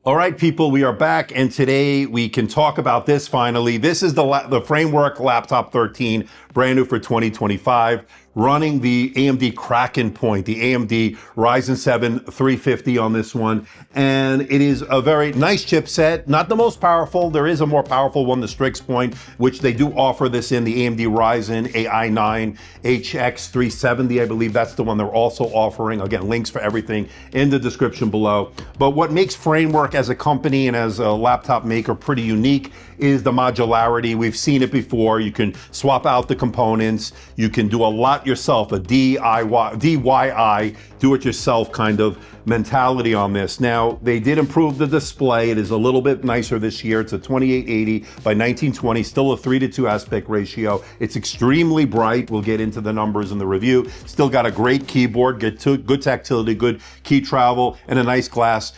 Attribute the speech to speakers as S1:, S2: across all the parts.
S1: All right, people, we are back, and today we can talk about this finally. This is the Framework Laptop 13, brand new for 2025, running the AMD Kraken Point, the AMD Ryzen 7 350 on this one. And it is a very nice chipset, not the most powerful. There is a more powerful one, the Strix Point, which they do offer this in, the AMD Ryzen AI9 HX 370. I believe that's the one they're also offering. Again, links for everything in the description below. But what makes Framework as a company and as a laptop maker pretty unique is the modularity. We've seen it before. You can swap out the components. You can do a lot yourself, a DIY, do-it-yourself kind of mentality on this. Now, they did improve the display. It is a little bit nicer this year. It's a 2880 by 1920, still a 3:2 aspect ratio. It's extremely bright. We'll get into the numbers in the review. Still got a great keyboard, good tactility, good key travel, and a nice glass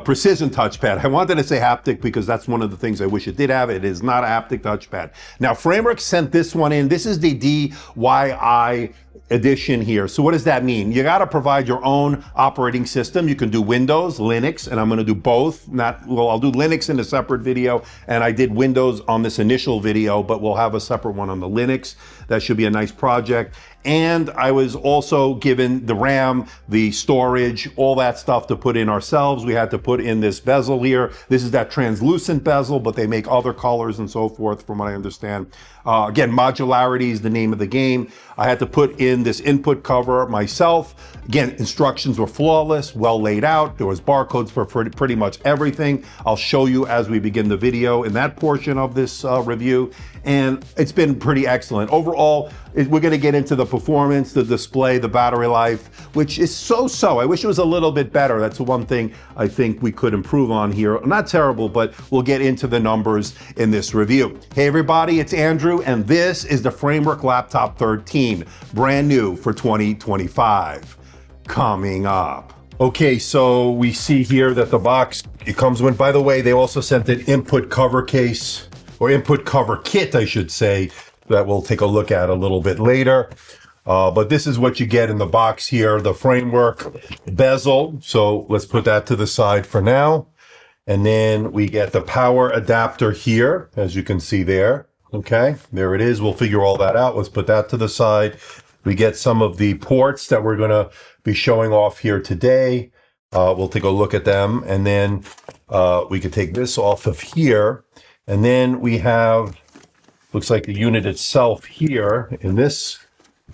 S1: precision touchpad. I wanted to say haptic because that's one of the things I wish it did have. It is not a haptic touchpad. Now, Framework sent this one in. This is the DIY edition here. So what does that mean? You got to provide your own operating system. You can do Windows, Linux, and I'm going to do both. I'll do Linux in a separate video, and I did Windows on this initial video, but we'll have a separate one on the Linux. That should be a nice project. And I was also given the RAM, the storage, all that stuff to put in ourselves. We had to put in this bezel here. This is that translucent bezel, but they make other colors and so forth, from what I understand. Again, modularity is the name of the game. I had to put in this input cover myself. Again, instructions were flawless, well laid out. There was barcodes for pretty much everything. I'll show you as we begin the video in that portion of this review. And it's been pretty excellent. Overall, we're going to get into the performance, the display, the battery life, which is so-so. I wish it was a little bit better. That's the one thing I think we could improve on here. Not terrible, but we'll get into the numbers in this review. Hey everybody, it's Andrew, and this is the Framework Laptop 13, brand new for 2025. Coming up. Okay, so we see here that the box, it comes with, by the way, they also sent an input cover case, or input cover kit, I should say, that we'll take a look at a little bit later. But this is what you get in the box here, the Framework bezel. So let's put that to the side for now. And then we get the power adapter here, as you can see there. Okay, there it is. We'll figure all that out. Let's put that to the side. We get some of the ports that we're going to be showing off here today. We'll take a look at them. And then we could take this off of here. And then we have, looks like the unit itself here in this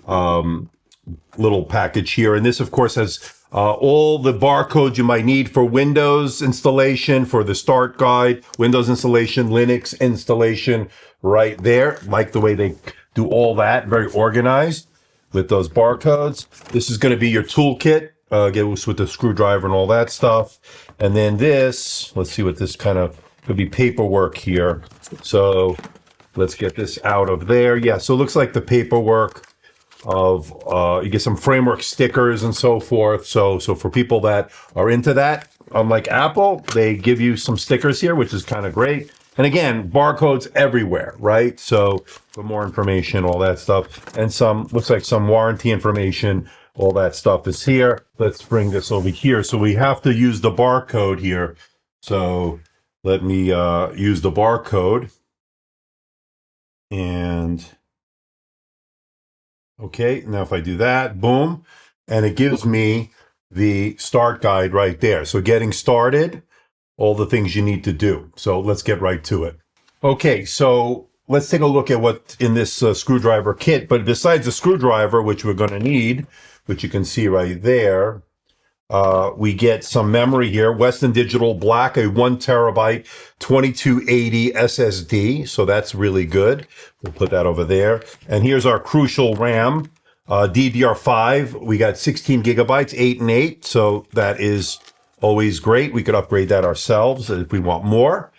S1: little package here. And this, of course, has all the barcodes you might need for Windows installation, for the start guide, Windows installation, Linux installation right there. Like the way they do all that, very organized with those barcodes. This is going to be your toolkit, with the screwdriver and all that stuff. And then this, let's see what this kind of, could be paperwork here. So let's get this out of there. Yeah, so it looks like the paperwork of, you get some Framework stickers and so forth. So for people that are into that, unlike Apple, they give you some stickers here, which is kind of great. And again, barcodes everywhere, right? So for more information, all that stuff. And some, looks like some warranty information, all that stuff is here. Let's bring this over here. So we have to use the barcode here. So let me use the barcode. And okay, now if I do that, boom, and it gives me the start guide right there. So getting started, all the things you need to do. So let's get right to it. Okay, so let's take a look at what's in this screwdriver kit. But besides the screwdriver, which we're going to need, which you can see right there, we get some memory here, Western Digital Black, a 1 terabyte 2280 SSD. So that's really good. We'll put that over there. And here's our crucial RAM, DDR5. We got 16 gigabytes, 8 and 8. So that is always great. We could upgrade that ourselves if we want more.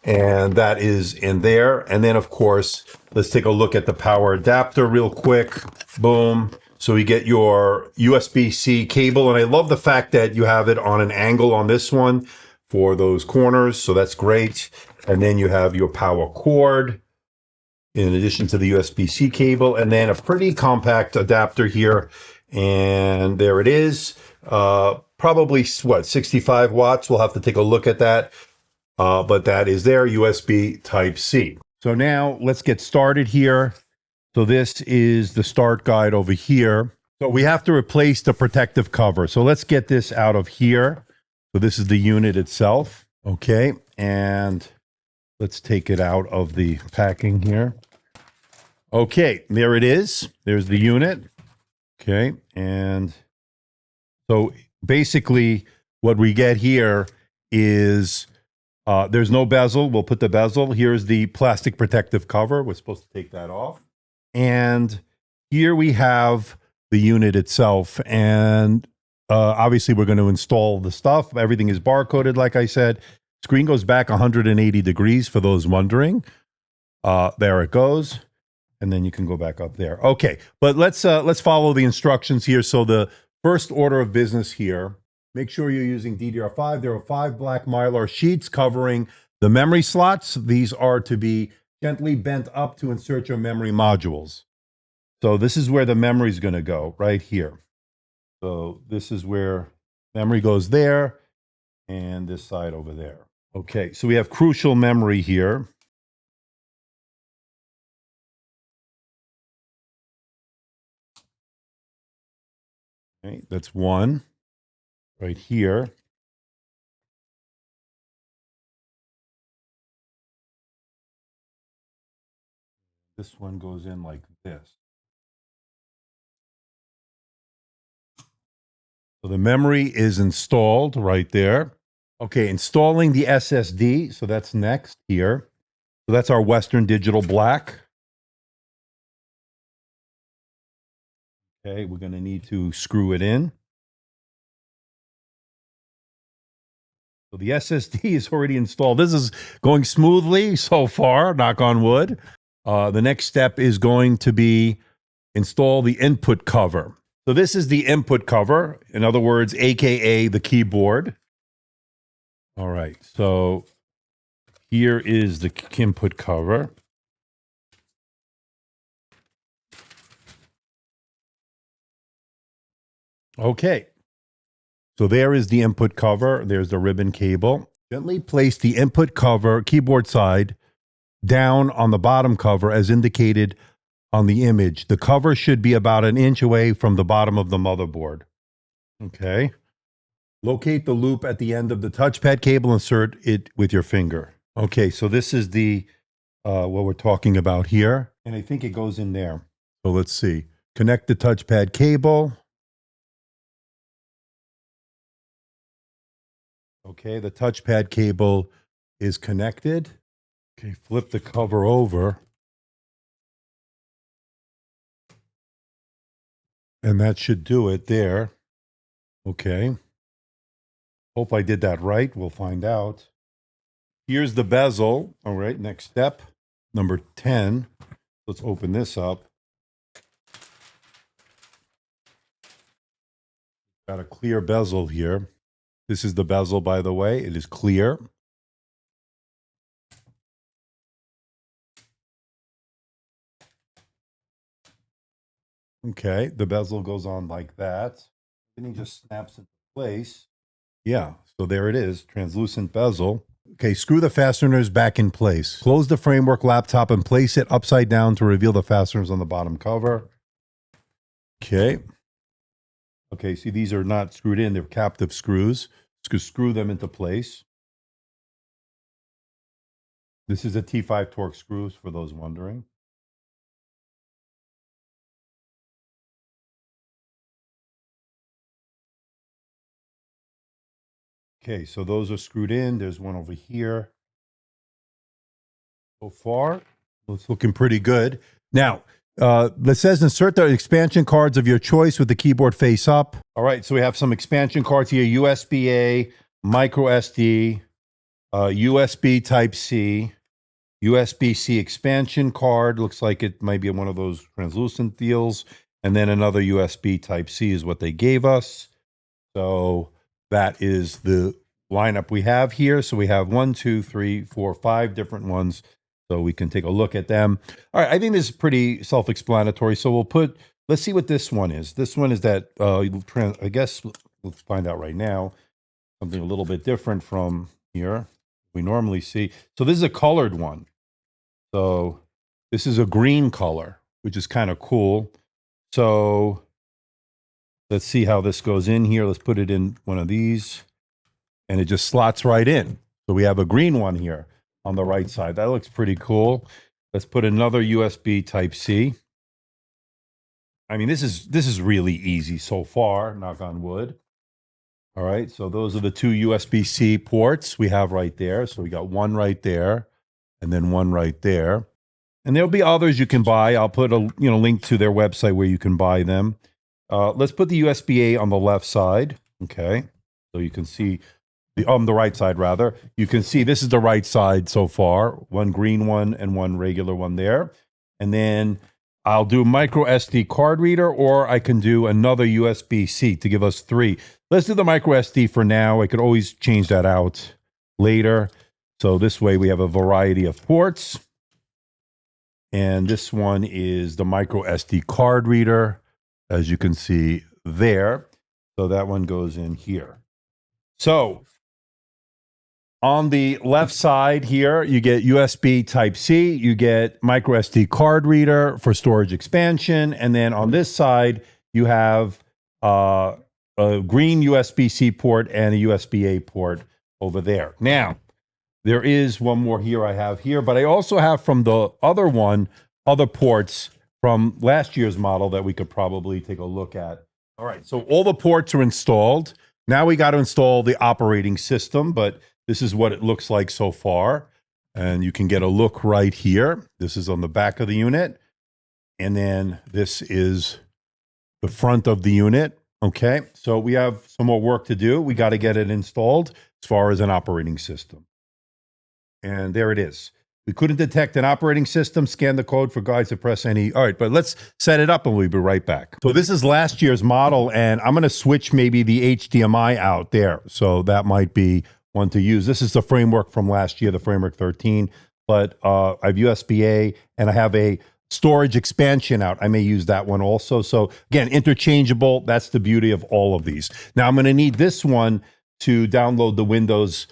S1: And that is in there. And then, of course, let's take a look at the power adapter real quick. Boom. So we get your USB-C cable. And I love the fact that you have it on an angle on this one for those corners. So that's great. And then you have your power cord in addition to the USB-C cable. And then a pretty compact adapter here. And there it is. probably, what, 65 watts. We'll have to take a look at that. But that is there, USB Type-C. So now let's get started here. So this is the start guide over here. So we have to replace the protective cover. So let's get this out of here. So this is the unit itself. Okay, and let's take it out of the packing here. Okay, there it is. There's the unit. Okay, and so basically what we get here is there's no bezel. We'll put the bezel. Here's the plastic protective cover. We're supposed to take that off. And here we have the unit itself. And obviously we're going to install the stuff. Everything is barcoded, like I said. Screen goes back 180 degrees for those wondering. There it goes. And then you can go back up there. Okay, but let's follow the instructions here. So the first order of business here, make sure you're using DDR5. There are 5 black Mylar sheets covering the memory slots. These are to be gently bent up to insert your memory modules. So this is where the memory is going to go, right here. So this is where memory goes there, and this side over there. Okay, so we have crucial memory here. Okay, that's one right here. This one goes in like this. So the memory is installed right there. Okay, installing the SSD. So that's next here. So that's our Western Digital Black. Okay, we're going to need to screw it in. So the SSD is already installed. This is going smoothly so far, knock on wood. The next step is going to be install the input cover. So this is the input cover, in other words, AKA the keyboard. All right, so here is the input cover. Okay, so there is the input cover. There's the ribbon cable. Gently place the input cover, keyboard side, down on the bottom cover as indicated on the image. The cover should be about 1 inch away from the bottom of the motherboard. Okay. Locate the loop at the end of the touchpad cable, insert it with your finger. Okay, so this is the what we're talking about here. And I think it goes in there. So let's see. Connect the touchpad cable. Okay, the touchpad cable is connected. Okay, flip the cover over. And that should do it there. Okay. Hope I did that right. We'll find out. Here's the bezel. All right, next step, number 10. Let's open this up. Got a clear bezel here. This is the bezel, by the way. It is clear. Okay, the bezel goes on like that. Then he just snaps into place. Yeah, so there it is, translucent bezel. Okay, screw the fasteners back in place. Close the framework laptop and place it upside down to reveal the fasteners on the bottom cover. Okay. Okay, see, these are not screwed in. They're captive screws. Just screw them into place. This is a T5 Torx screws for those wondering. Okay, so those are screwed in. There's one over here. So far, it's looking pretty good. Now, it says insert the expansion cards of your choice with the keyboard face up. All right, so we have some expansion cards here, USB-A, micro SD, USB Type-C, USB-C expansion card. Looks like it might be one of those translucent deals. And then another USB Type-C is what they gave us. So that is the lineup we have here. So we have 1, 2, 3, 4, 5 different ones. So we can take a look at them. All right, I think this is pretty self-explanatory. So we'll put, let's see what this one is. This one is that, I guess, Let's find out right now. Something a little bit different from here we normally see. So this is a colored one. So this is a green color, which is kind of cool. So let's see how this goes in here. Let's put it in one of these, and it just slots right in. So we have a green one here on the right side. That looks pretty cool. Let's put another USB Type-C. I mean, this is really easy so far, knock on wood. All right, so those are the two USB-C ports we have right there. So we got one right there, and then one right there. And there'll be others you can buy. I'll put a link to their website where you can buy them. Let's put the USB-A on the left side. Okay, so you can see on the right side rather. You can see this is the right side so far. One green one and one regular one there. And then I'll do micro SD card reader, or I can do another USB-C to give us three. Let's do the micro SD for now. I could always change that out later. So this way we have a variety of ports. And this one is the micro SD card reader, as you can see there. So that one goes in here. So on the left side here, you get USB Type-C, you get micro SD card reader for storage expansion, and then on this side, you have a green USB-C port and a USB-A port over there. Now, there is one more here I have here, but I also have from the other one, other ports from last year's model that we could probably take a look at. All right, so all the ports are installed. Now we got to install the operating system, but this is what it looks like so far. And you can get a look right here. This is on the back of the unit. And then this is the front of the unit. Okay, so we have some more work to do. We got to get it installed as far as an operating system. And there it is. We couldn't detect an operating system. Scan the code for guides to press any. All right, but let's set it up and we'll be right back. So this is last year's model, and I'm going to switch maybe the HDMI out there. So that might be one to use. This is the framework from last year, the framework 13, but I have USB-A and I have a storage expansion out. I may use that one also. So again, interchangeable. That's the beauty of all of these. Now I'm going to need this one to download the Windows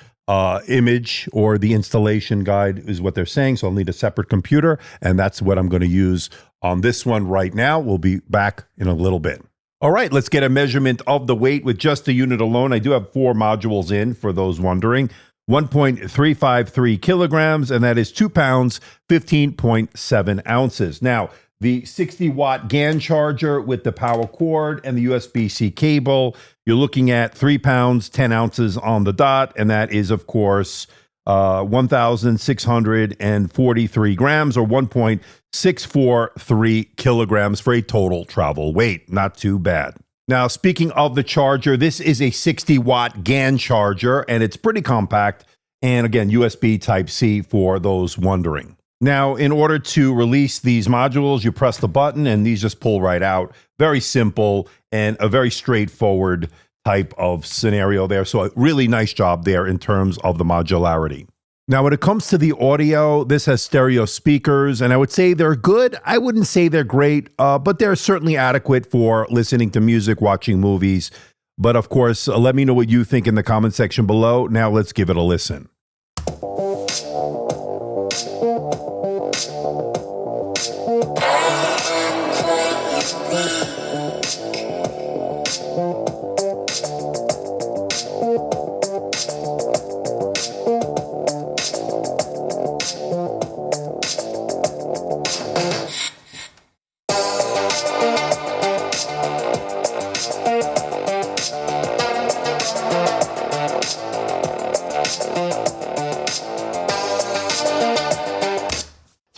S1: image, or the installation guide is what they're saying. So I'll need a separate computer, and that's what I'm going to use on this one right now. We'll be back in a little bit. All right, let's get a measurement of the weight with just the unit alone. I do have 4 modules in, for those wondering. 1.353 kilograms, and that is 2 pounds, 15.7 ounces. Now, the 60-watt GAN charger with the power cord and the USB-C cable, you're looking at 3 pounds, 10 ounces on the dot, and that is, of course, 1,643 grams, or 1.643 kilograms for a total travel weight. Not too bad. Now, speaking of the charger, this is a 60-watt GAN charger, and it's pretty compact. And again, USB Type-C for those wondering. Now, in order to release these modules, you press the button, and these just pull right out. Very simple and a very straightforward type of scenario there. So a really nice job there in terms of the modularity. Now, when it comes to the audio, this has stereo speakers, and I would say they're good. I wouldn't say they're great, but they're certainly adequate for listening to music, watching movies. But of course, let me know what you think in the comment section below. Now let's give it a listen.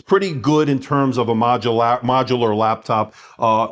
S1: Pretty good in terms of a modular laptop.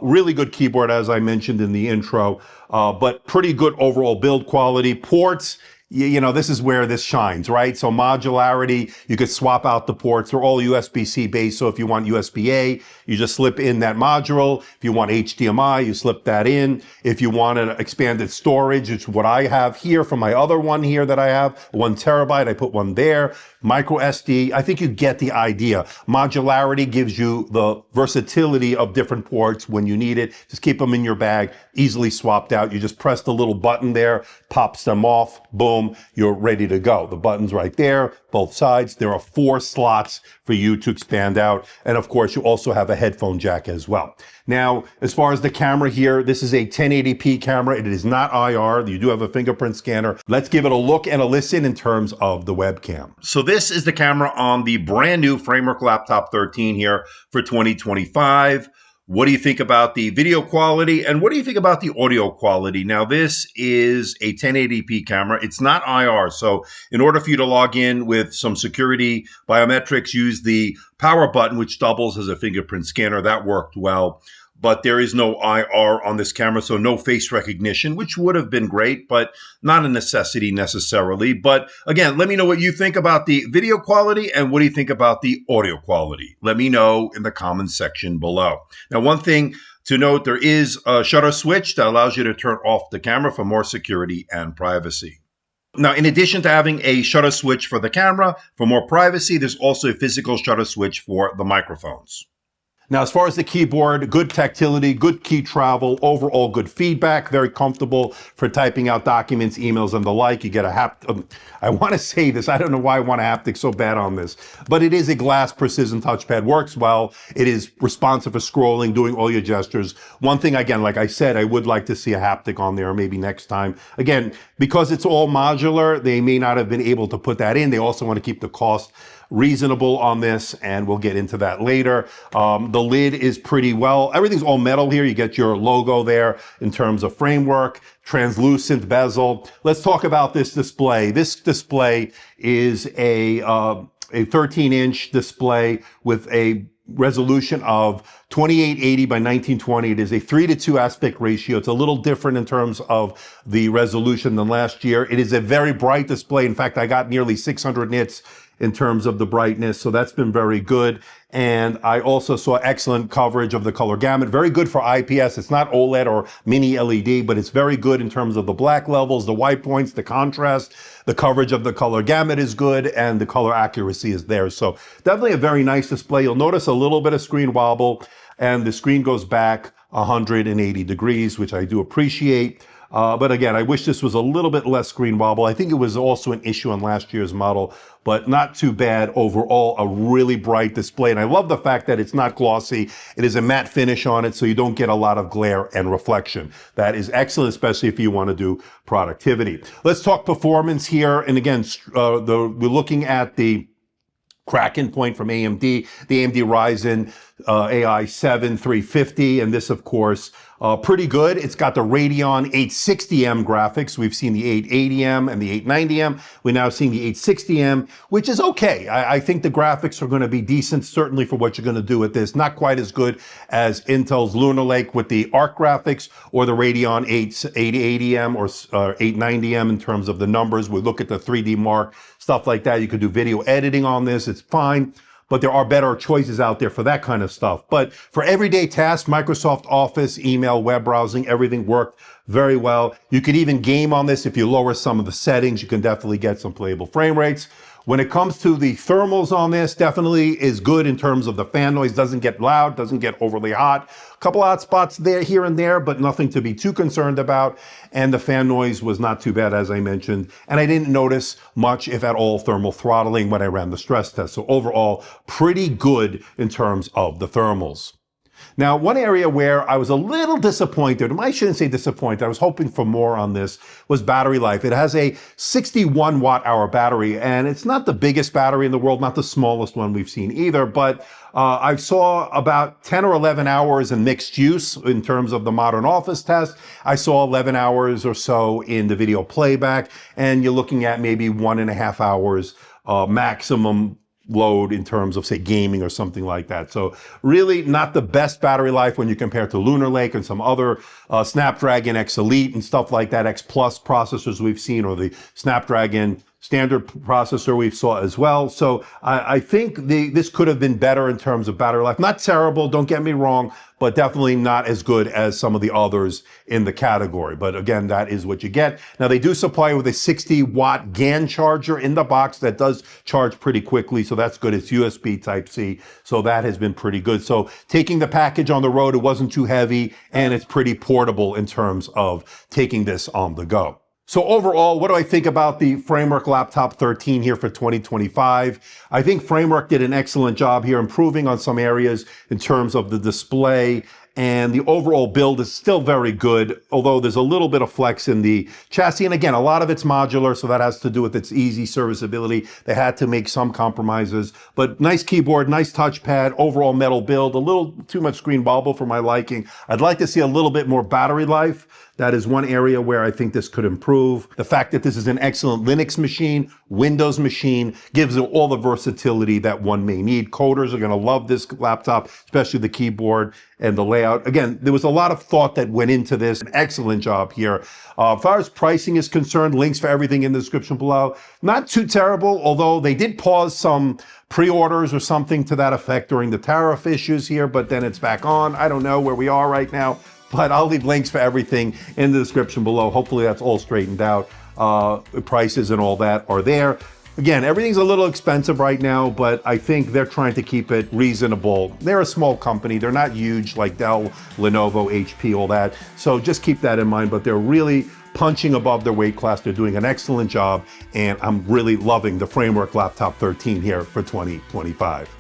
S1: Really good keyboard, as I mentioned in the intro, but pretty good overall build quality. Ports, you know, this is where this shines, right? So modularity, you could swap out the ports. They're all USB-C based, so if you want USB-A, you just slip in that module. If you want HDMI, you slip that in. If you want an expanded storage, it's what I have here from my other one here that I have, 1 terabyte, I put one there. micro SD. I think you get the idea. Modularity gives you the versatility of different ports when you need it. Just keep them in your bag, easily swapped out. You just press the little button there, pops them off, boom, you're ready to go. The button's right there, both sides. There are 4 slots for you to expand out. And of course, you also have a headphone jack as well. Now, as far as the camera here, this is a 1080p camera. It is not IR. You do have a fingerprint scanner. Let's give it a look and a listen in terms of the webcam. So this is the camera on the brand new Framework Laptop 13 here for 2025. What do you think about the video quality? And what do you think about the audio quality? Now, this is a 1080p camera. It's not IR. So in order for you to log in with some security biometrics, use the power button, which doubles as a fingerprint scanner. That worked well. But there is no IR on this camera, so no face recognition, which would have been great, but not a necessity necessarily. But again, let me know what you think about the video quality and what do you think about the audio quality. Let me know in the comments section below. Now, one thing to note, there is a shutter switch that allows you to turn off the camera for more security and privacy. Now, in addition to having a shutter switch for the camera, for more privacy, there's also a physical shutter switch for the microphones. Now, as far as the keyboard, good tactility, good key travel, overall good feedback, very comfortable for typing out documents, emails, and the like. You get a I want to say this, I don't know why I want a haptic so bad on this, but it is a glass precision touchpad, works well. It is responsive for scrolling, doing all your gestures. One thing, again, like I said, I would like to see a haptic on there maybe next time. Again, because it's all modular, they may not have been able to put that in. They also want to keep the cost reasonable on this, and we'll get into that later. The lid is pretty well. Everything's all metal here. You get your logo there in terms of framework, translucent bezel. Let's talk about this display. This display is a 13-inch display with a resolution of 2880 by 1920. It is a 3:2 aspect ratio. It's a little different in terms of the resolution than last year. It is a very bright display. In fact, I got nearly 600 nits in terms of the brightness, so that's been very good. And I also saw excellent coverage of the color gamut. Very good for IPS. It's not OLED or mini LED, but it's very good in terms of the black levels, the white points, the contrast. The coverage of the color gamut is good, and the color accuracy is there. So definitely a very nice display. You'll notice a little bit of screen wobble, and the screen goes back 180 degrees, which I do appreciate. But again, I wish this was a little bit less screen wobble. I think it was also an issue on last year's model, but not too bad overall. A really bright display. And I love the fact that it's not glossy. It is a matte finish on it, so you don't get a lot of glare and reflection. That is excellent, especially if you want to do productivity. Let's talk performance here. And again, we're looking at the Kraken point from AMD, the AMD Ryzen AI 7 350, and this, of course, pretty good. It's got the Radeon 860M graphics. We've seen the 880M and the 890M. We're now seeing the 860M, which is okay. I think the graphics are going to be decent, certainly for what you're going to do with this. Not quite as good as Intel's Lunar Lake with the ARC graphics or the Radeon 880M or 890M in terms of the numbers. We look at the 3D Mark, stuff like that. You could do video editing on this. It's fine. But there are better choices out there for that kind of stuff. But for everyday tasks, Microsoft Office, email, web browsing, everything worked very well. You could even game on this if you lower some of the settings. You can definitely get some playable frame rates. When it comes to the thermals on this, definitely is good in terms of the fan noise. Doesn't get loud, doesn't get overly hot. A couple hot spots there, here and there, but nothing to be too concerned about. And the fan noise was not too bad, as I mentioned. And I didn't notice much, if at all, thermal throttling when I ran the stress test. So overall, pretty good in terms of the thermals. Now, one area where I was a little disappointed, I shouldn't say disappointed, I was hoping for more on this, was battery life. It has a 61 watt hour battery, and it's not the biggest battery in the world, not the smallest one we've seen either, but I saw about 10 or 11 hours in mixed use in terms of the modern office test. I saw 11 hours or so in the video playback, and you're looking at maybe 1.5 hours maximum load in terms of, say, gaming or something like that. So really not the best battery life when you compare to Lunar Lake and some other Snapdragon X Elite and stuff like that, X Plus processors we've seen, or the Snapdragon standard processor we saw as well. So I think this could have been better in terms of battery life. Not terrible, don't get me wrong, but definitely not as good as some of the others in the category. But again, that is what you get. Now they do supply you with a 60-watt GAN charger in the box that does charge pretty quickly, so that's good. It's USB Type-C, so that has been pretty good. So taking the package on the road, it wasn't too heavy, and it's pretty portable in terms of taking this on the go. So overall, what do I think about the Framework Laptop 13 here for 2025? I think Framework did an excellent job here, improving on some areas in terms of the display, and the overall build is still very good, although there's a little bit of flex in the chassis. And again, a lot of it's modular, so that has to do with its easy serviceability. They had to make some compromises, but nice keyboard, nice touchpad, overall metal build, a little too much screen bubble for my liking. I'd like to see a little bit more battery life. That is one area where I think this could improve. The fact that this is an excellent Linux machine, Windows machine, gives it all the versatility that one may need. Coders are going to love this laptop, especially the keyboard and the layout. Again, there was a lot of thought that went into this. An excellent job here. As far as pricing is concerned, links for everything in the description below. Not too terrible, although they did pause some pre-orders or something to that effect during the tariff issues here, but then it's back on. I don't know where we are right now, but I'll leave links for everything in the description below. Hopefully that's all straightened out. Prices and all that are there. Again, everything's a little expensive right now, but I think they're trying to keep it reasonable. They're a small company. They're not huge like Dell, Lenovo, HP, all that. So just keep that in mind, but they're really punching above their weight class. They're doing an excellent job, and I'm really loving the Framework Laptop 13 here for 2025.